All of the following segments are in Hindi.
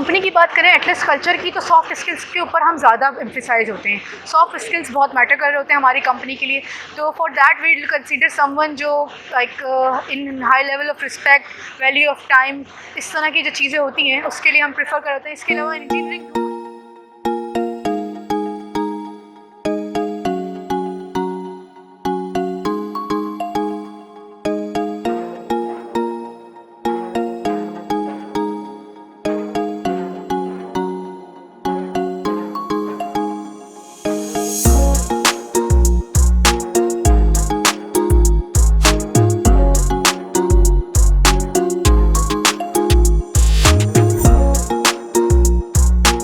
कंपनी की बात करें एटलीस्ट कल्चर की, तो सॉफ्ट स्किल्स के ऊपर हम ज़्यादा एम्फेसाइज होते हैं। सॉफ्ट स्किल्स बहुत मैटर कर रहे होते हैं हमारी कंपनी के लिए। तो for that we will consider someone जो like in high level of respect, value of time, इस तरह की जो चीज़ें होती हैं उसके लिए हम प्रेफर करते हैं। इसके अलावा engineering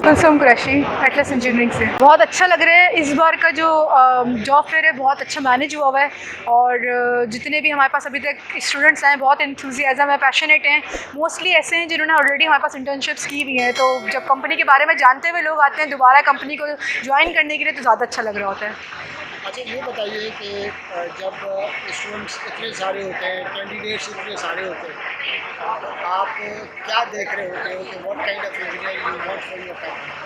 Kulsum Qureshi Atlas engineering से। बहुत अच्छा लग रहा है, इस बार का जो जॉब फेयर है बहुत अच्छा मैनेज हुआ हुआ है और जितने भी हमारे पास अभी तक स्टूडेंट्स हैं बहुत एंथुसियाज्म है, पैशनेट हैं। मोस्टली ऐसे हैं जिन्होंने ऑलरेडी हमारे पास इंटर्नशिप्स की हुई हैं, तो जब कंपनी के बारे में जानते हुए लोग आते हैं दोबारा कंपनी को ज्वाइन करने के लिए तो ज़्यादा अच्छा लग रहा होता है। अच्छा, ये बताइए कि जब स्टूडेंट्स इतने सारे होते हैं, कैंडिडेट्स इतने सारे होते हैं, तो आप क्या देख रहे होते हो कि what kind of engineering you want for your company?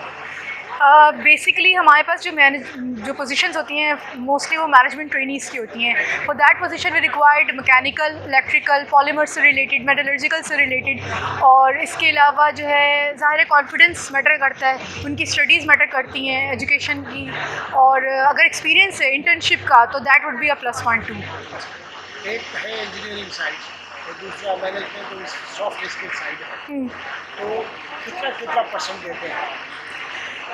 Basically हमारे पास जो पोजीशंस होती हैं मोस्टली वो मैनेजमेंट ट्रेनीज़ की होती हैं। For that position we required mechanical, electrical, polymer से रिलेटेड, मेटलर्जिकल से रिलेटेड। और इसके अलावा जो है ज़ाहिर है कॉन्फिडेंस मैटर करता है, उनकी स्टडीज़ मैटर करती हैं, एजुकेशन की। और अगर एक्सपीरियंस है इंटर्नशिप का तो that would be a plus point two. एक है इंजीनियरिंग साइड और दूसरा मैनेजमेंट और सॉफ्ट स्किल साइड है, तो कितना परसेंट देते हैं?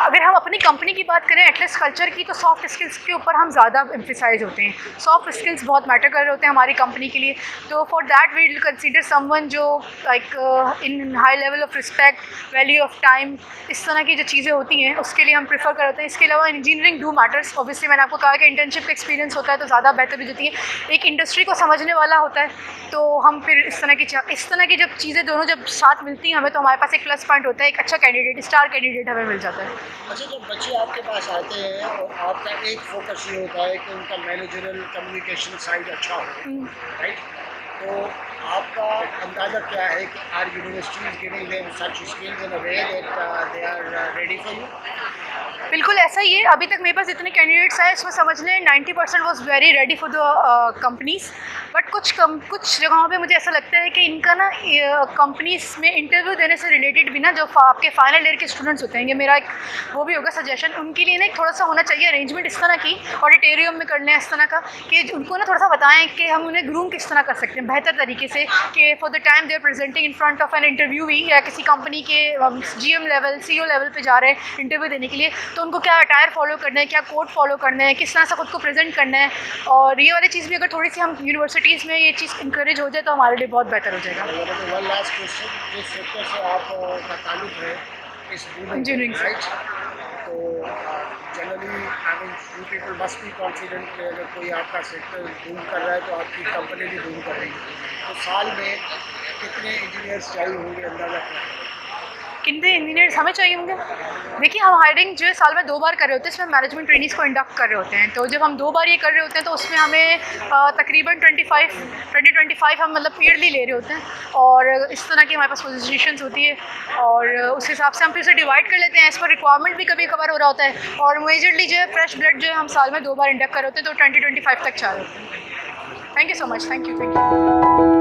अगर हम अपनी कंपनी की बात करें एटलीस्ट कल्चर की, तो सॉफ्ट स्किल्स के ऊपर हम ज़्यादा एम्फेसाइज होते हैं। सॉफ्ट स्किल्स बहुत मैटर कर रहे होते हैं हमारी कंपनी के लिए। तो for that we will consider someone जो like in high level of respect, value of time, इस तरह की जो चीज़ें होती हैं उसके लिए हम प्रेफर करते हैं। इसके अलावा इंजीनियरिंग डू मैटर्स। ऑब्वियसली मैंने आपको कहा कि इंटर्नशिप का एक्सपीरियंस होता है तो ज़्यादा बेहतर हो जाती है। एक इंडस्ट्री को समझने वाला होता है, तो हम फिर इस तरह की जब चीज़ें दोनों जब साथ मिलती हैं हमें, तो हमारे पास एक प्लस पॉइंट होता है, एक अच्छा कैंडिडेट, स्टार कैंडिडेट हमें मिल जाता है। अच्छा, जब बच्चे आपके पास आते हैं और आपका एक फोकस ये होता है कि उनका मैनेजरल कम्युनिकेशन साइड अच्छा हो, राइट? तो आपका अंदाज़ा क्या है कि are universities giving them such skills in a way that they are ready for you? बिल्कुल ऐसा ही है। अभी तक मेरे पास जितने कैंडिडेट्स आए इसमें समझ लें 90% was very ready for the companies. But कुछ जगहों पे मुझे ऐसा लगता है कि इनका ना कंपनीज में इंटरव्यू देने से रिलेटेड भी ना जो आपके फाइनल ईयर के स्टूडेंट्स होते हैं, ये मेरा एक वो भी होगा सजेशन, उनके लिए ना एक थोड़ा सा होना चाहिए अरेंजमेंट इस तरह की, ऑडिटोरियम में करने इस तरह का, कि उनको ना थोड़ा सा बताएं कि हम उन्हें ग्रूम किस तरह कर सकते हैं बेहतर तरीके से, कि for the time they are presenting in front of an interviewee या किसी कंपनी के GM लेवल, CEO लेवल पे जा रहे हैं इंटरव्यू देने के लिए, तो उनको क्या अटायर फॉलो करना है, क्या कोड फॉलो करना है, किस तरह से खुद को प्रेजेंट करना है। और ये वाली चीज़ भी अगर थोड़ी सी हम यूनिवर्सिटीज़ में ये चीज़ इंकरेज हो जाए तो हमारे लिए बहुत बेहतर हो जाएगा। वन लास्ट क्वेश्चन, जिस सेक्टर से आपका ताल्लुक है इस इंजीनियरिंग से। राइट, तो generally I mean you people must be confident कि अगर कोई आपका सेक्टर बूम कर रहा है तो आपकी कंपनी भी बूम कर रही है। तो साल में कितने इंजीनियर्स चाहिए होंगे, अंदाज़ा क्या है? कितने इंजीनियर्स हमें चाहिए होंगे? देखिए हम हायरिंग जो है साल में 2 बार कर रहे होते हैं, इसमें मैनेजमेंट ट्रेनीज़ को इंडक्ट कर रहे होते हैं। तो जब हम 2 बार ये कर रहे होते हैं तो उसमें हमें तकरीबन 20-25 हम मतलब ईयरली ले रहे होते हैं। और इस तरह की हमारे पास पोजीशंस होती है और उस हिसाब से हम फिर से डिवाइड कर लेते हैं। एज़ पर रिक्वायरमेंट भी कभी कवर हो रहा होता है। और मेजरली जो है फ्रेश ब्लड जो है हम साल में 2 बार इंडक्ट कर रहे होते हैं, तो 20-25 तक चाह रहे होते हैं। Thank you so much. Thank you.